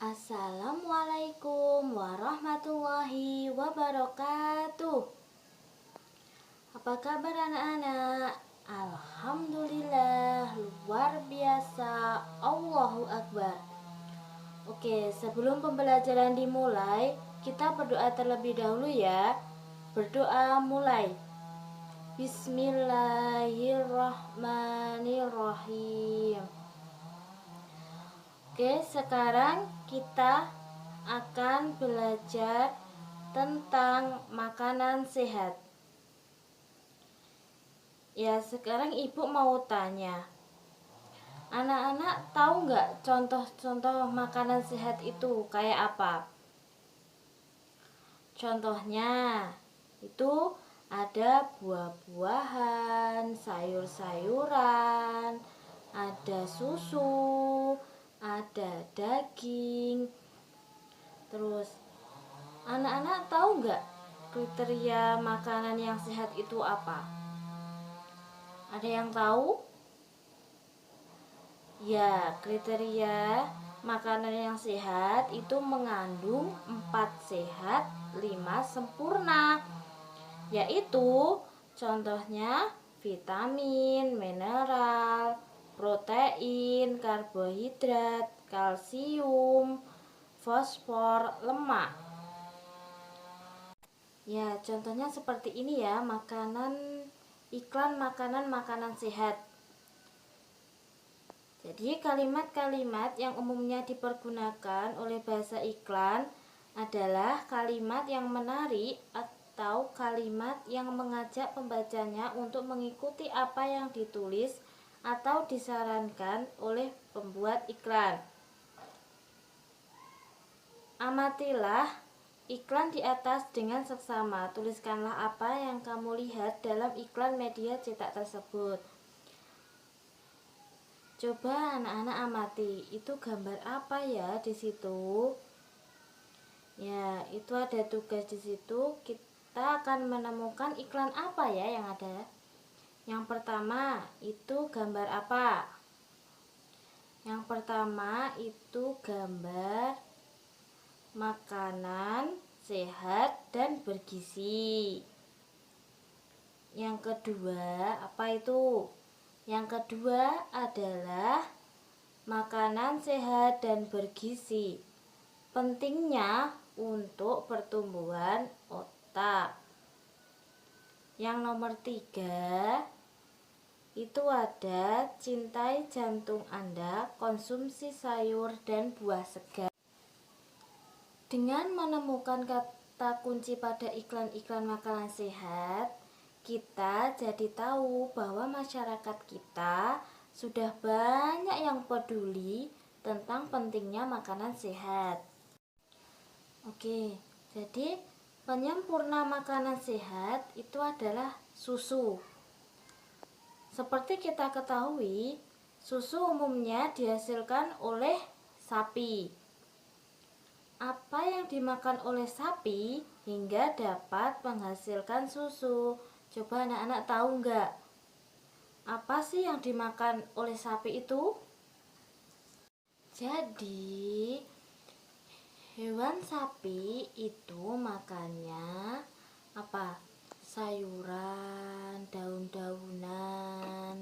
Assalamualaikum warahmatullahi wabarakatuh. Apa kabar anak-anak? Alhamdulillah, luar biasa, Allahu Akbar. Oke, sebelum pembelajaran dimulai, kita berdoa terlebih dahulu ya. Berdoa mulai. Bismillahirrahmanirrahim. Oke, sekarang kita akan belajar tentang makanan sehat. Ya, sekarang ibu mau tanya, anak-anak tahu nggak contoh-contoh makanan sehat itu kayak apa? Contohnya itu ada buah-buahan, sayur-sayuran, ada susu, ada daging. Terus anak-anak tahu nggak kriteria makanan yang sehat itu apa? Ada yang tahu? Ya, kriteria makanan yang sehat itu mengandung 4 sehat, 5 sempurna. Yaitu contohnya vitamin, mineral, protein, karbohidrat, kalsium, fosfor, lemak. Ya, contohnya seperti ini ya, iklan makanan sehat. Jadi kalimat-kalimat yang umumnya dipergunakan oleh bahasa iklan adalah kalimat yang menarik atau kalimat yang mengajak pembacanya untuk mengikuti apa yang ditulis atau disarankan oleh pembuat iklan. Amatilah iklan di atas dengan seksama. Tuliskanlah apa yang kamu lihat dalam iklan media cetak tersebut. Coba anak-anak amati, itu gambar apa ya di situ? Ya, itu ada tugas di situ. Kita akan menemukan iklan apa ya yang ada. Yang pertama, itu gambar apa? Yang pertama itu gambar makanan sehat dan bergizi. Yang kedua, apa itu? Yang kedua adalah makanan sehat dan bergizi. Pentingnya untuk pertumbuhan otak. Yang nomor 3, itu ada cintai jantung Anda, konsumsi sayur dan buah segar. Dengan menemukan kata kunci pada iklan-iklan makanan sehat, kita jadi tahu bahwa masyarakat kita sudah banyak yang peduli tentang pentingnya makanan sehat. Oke, jadi penyempurna makanan sehat itu adalah susu. Seperti kita ketahui, susu umumnya dihasilkan oleh sapi. Apa yang dimakan oleh sapi hingga dapat menghasilkan susu? Coba anak-anak tahu nggak? Apa sih yang dimakan oleh sapi itu? Jadi, hewan sapi itu makannya apa? Sayuran, daun-daunan.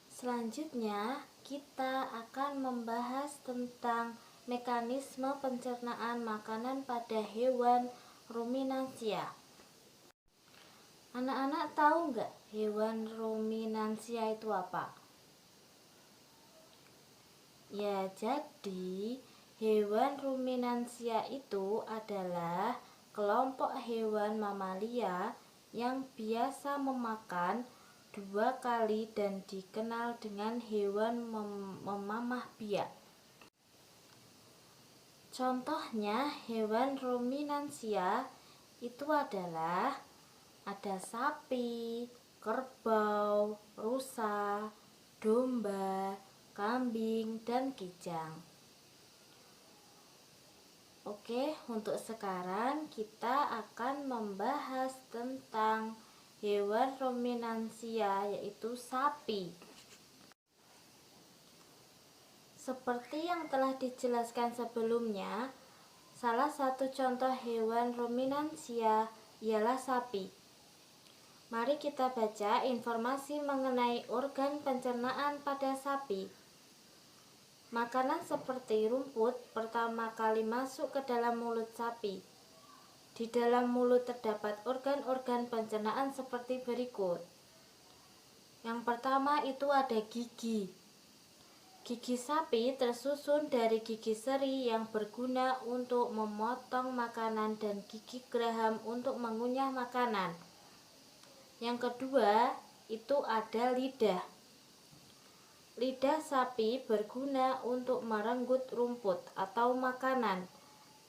Selanjutnya, kita akan membahas tentang mekanisme pencernaan makanan pada hewan ruminansia. Anak-anak tahu nggak hewan ruminansia itu apa? Ya, jadi hewan ruminansia itu adalah kelompok hewan mamalia yang biasa memakan 2 kali dan dikenal dengan hewan memamah biak. Contohnya hewan ruminansia itu adalah ada sapi, kerbau, rusa, domba, kambing, dan kijang. Oke, untuk sekarang kita akan membahas tentang hewan ruminansia, yaitu sapi. Seperti yang telah dijelaskan sebelumnya, salah satu contoh hewan ruminansia ialah sapi. Mari kita baca informasi mengenai organ pencernaan pada sapi. Makanan seperti rumput pertama kali masuk ke dalam mulut sapi. Di dalam mulut terdapat organ-organ pencernaan seperti berikut. Yang pertama itu ada gigi. Gigi sapi tersusun dari gigi seri yang berguna untuk memotong makanan dan gigi geraham untuk mengunyah makanan. Yang kedua itu ada lidah. Lidah sapi berguna untuk merenggut rumput atau makanan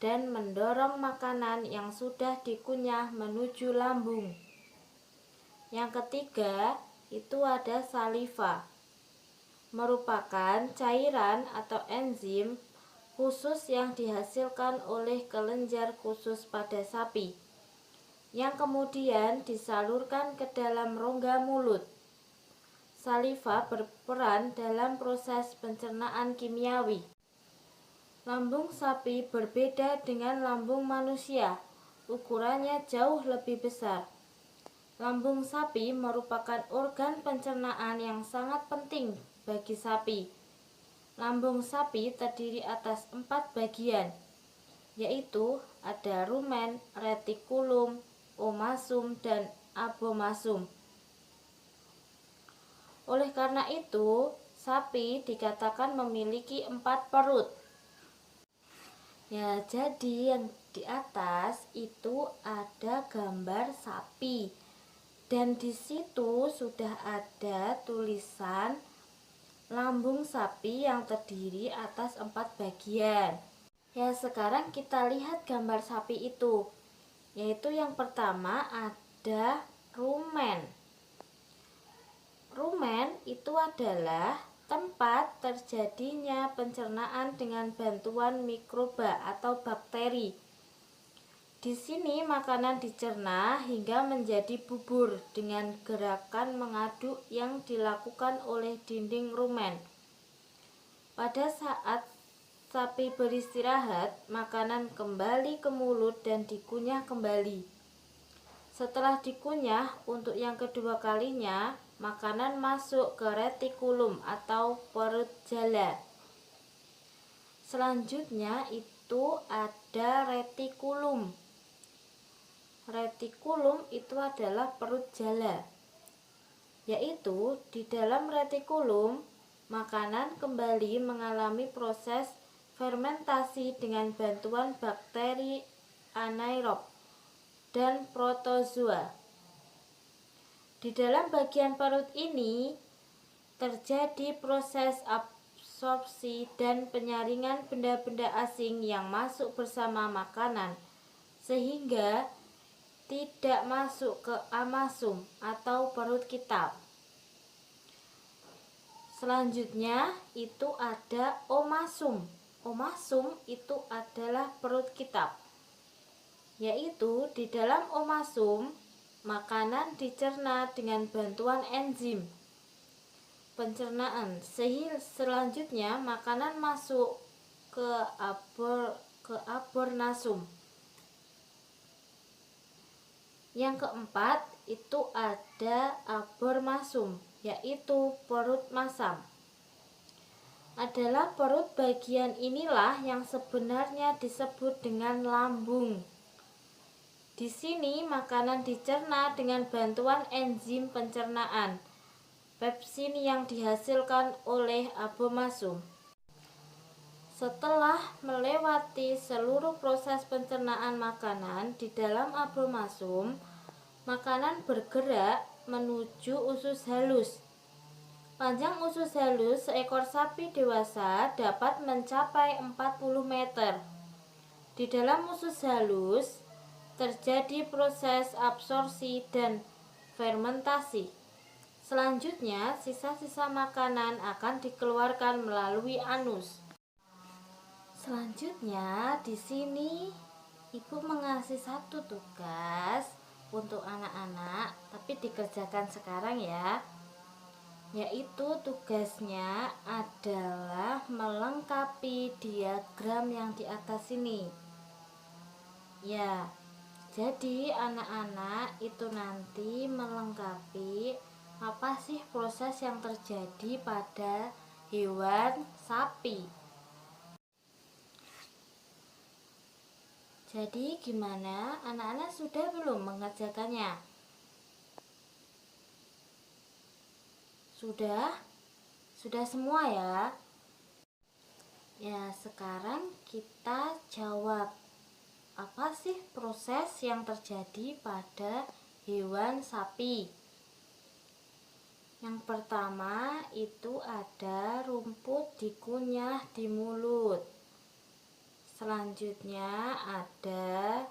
dan mendorong makanan yang sudah dikunyah menuju lambung. Yang ketiga itu ada saliva, merupakan cairan atau enzim khusus yang dihasilkan oleh kelenjar khusus pada sapi, yang kemudian disalurkan ke dalam rongga mulut. Saliva berperan dalam proses pencernaan kimiawi. Lambung sapi berbeda dengan lambung manusia, ukurannya jauh lebih besar. Lambung sapi merupakan organ pencernaan yang sangat penting bagi sapi. Lambung sapi terdiri atas 4 bagian, yaitu ada rumen, retikulum, omasum, dan abomasum. Oleh karena itu, sapi dikatakan memiliki 4 perut. Ya, jadi yang di atas itu ada gambar sapi. Dan di situ sudah ada tulisan lambung sapi yang terdiri atas 4 bagian. Ya, sekarang kita lihat gambar sapi itu. Yaitu yang pertama ada rumen. Rumen itu adalah tempat terjadinya pencernaan dengan bantuan mikroba atau bakteri. Di sini makanan dicerna hingga menjadi bubur dengan gerakan mengaduk yang dilakukan oleh dinding rumen. Pada saat sapi beristirahat, makanan kembali ke mulut dan dikunyah kembali. Setelah dikunyah untuk yang kedua kalinya, makanan masuk ke retikulum atau perut jala. Selanjutnya itu ada retikulum. Retikulum itu adalah perut jala, yaitu di dalam retikulum makanan kembali mengalami proses fermentasi dengan bantuan bakteri anaerob dan protozoa. Di dalam bagian perut ini terjadi proses absorpsi dan penyaringan benda-benda asing yang masuk bersama makanan, sehingga tidak masuk ke amasum atau perut kitab. Selanjutnya itu ada omasum. Omasum itu adalah perut kitab, yaitu di dalam omasum makanan dicerna dengan bantuan enzim pencernaan, sehingga selanjutnya makanan masuk ke abornasum. Yang keempat itu ada abormasum, yaitu perut masam. Adalah perut bagian inilah yang sebenarnya disebut dengan lambung. Di sini makanan dicerna dengan bantuan enzim pencernaan, pepsin yang dihasilkan oleh abomasum. Setelah melewati seluruh proses pencernaan makanan di dalam abomasum, makanan bergerak menuju usus halus. Panjang usus halus seekor sapi dewasa dapat mencapai 40 meter. Di dalam usus halus terjadi proses absorpsi dan fermentasi. Selanjutnya, sisa-sisa makanan akan dikeluarkan melalui anus. Selanjutnya, di sini Ibu mengasih satu tugas untuk anak-anak, tapi dikerjakan sekarang ya. yaitu tugasnya adalah melengkapi diagram yang di atas ini. Ya, jadi anak-anak itu nanti melengkapi apa sih proses yang terjadi pada hewan sapi. Jadi gimana? Anak-anak sudah belum mengerjakannya? Sudah? Sudah semua ya? Ya, sekarang kita jawab. Apa sih proses yang terjadi pada hewan sapi? Yang pertama itu ada rumput dikunyah di mulut. Selanjutnya ada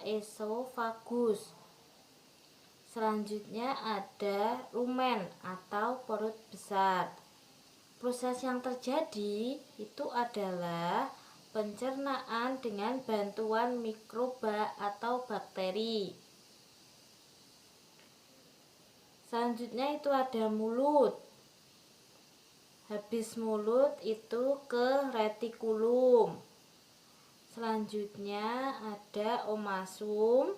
esofagus. Selanjutnya ada rumen atau perut besar. Proses yang terjadi itu adalah pencernaan dengan bantuan mikroba atau bakteri. Selanjutnya itu ada mulut. Habis mulut itu ke retikulum. Selanjutnya ada omasum.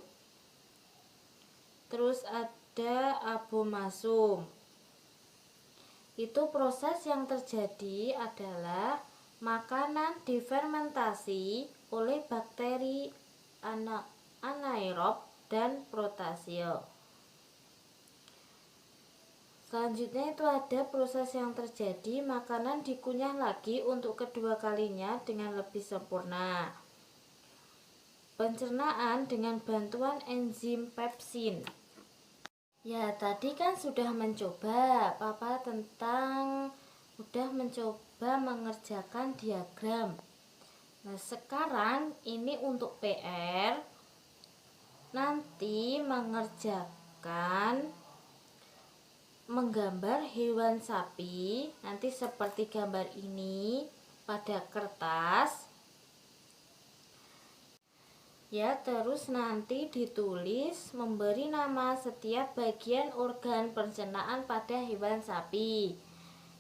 Terus ada abomasum. Itu proses yang terjadi adalah makanan difermentasi oleh bakteri anaerob dan protasio. Selanjutnya itu ada proses yang terjadi makanan dikunyah lagi untuk kedua kalinya dengan lebih sempurna. Pencernaan dengan bantuan enzim pepsin. Ya, tadi kan sudah mencoba Papa udah mencoba mengerjakan diagram. Nah, sekarang ini untuk PR nanti menggambar hewan sapi nanti seperti gambar ini pada kertas. Ya, terus nanti ditulis memberi nama setiap bagian organ pencernaan pada hewan sapi.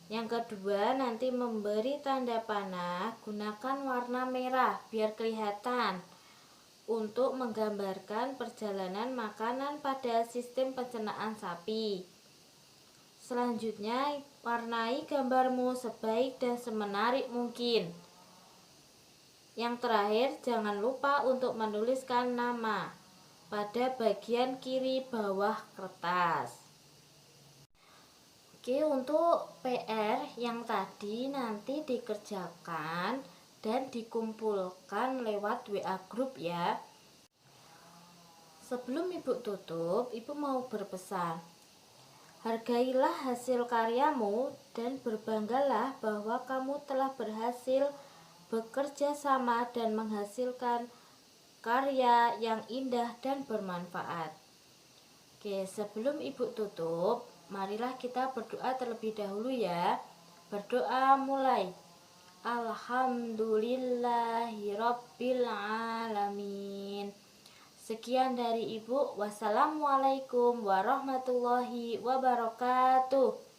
Yang kedua, nanti memberi tanda panah, gunakan warna merah biar kelihatan untuk menggambarkan perjalanan makanan pada sistem pencernaan sapi. Selanjutnya, warnai gambarmu sebaik dan semenarik mungkin. Yang terakhir, jangan lupa untuk menuliskan nama pada bagian kiri bawah kertas. Oke, untuk PR yang tadi nanti dikerjakan dan dikumpulkan lewat WA group ya. Sebelum Ibu tutup, Ibu mau berpesan. Hargailah hasil karyamu dan berbanggalah bahwa kamu telah berhasil bekerja sama dan menghasilkan karya yang indah dan bermanfaat. Oke, sebelum Ibu tutup, marilah kita berdoa terlebih dahulu ya. Berdoa mulai. Alhamdulillahirabbil alamin. Sekian dari Ibu. Wassalamualaikum warahmatullahi wabarakatuh.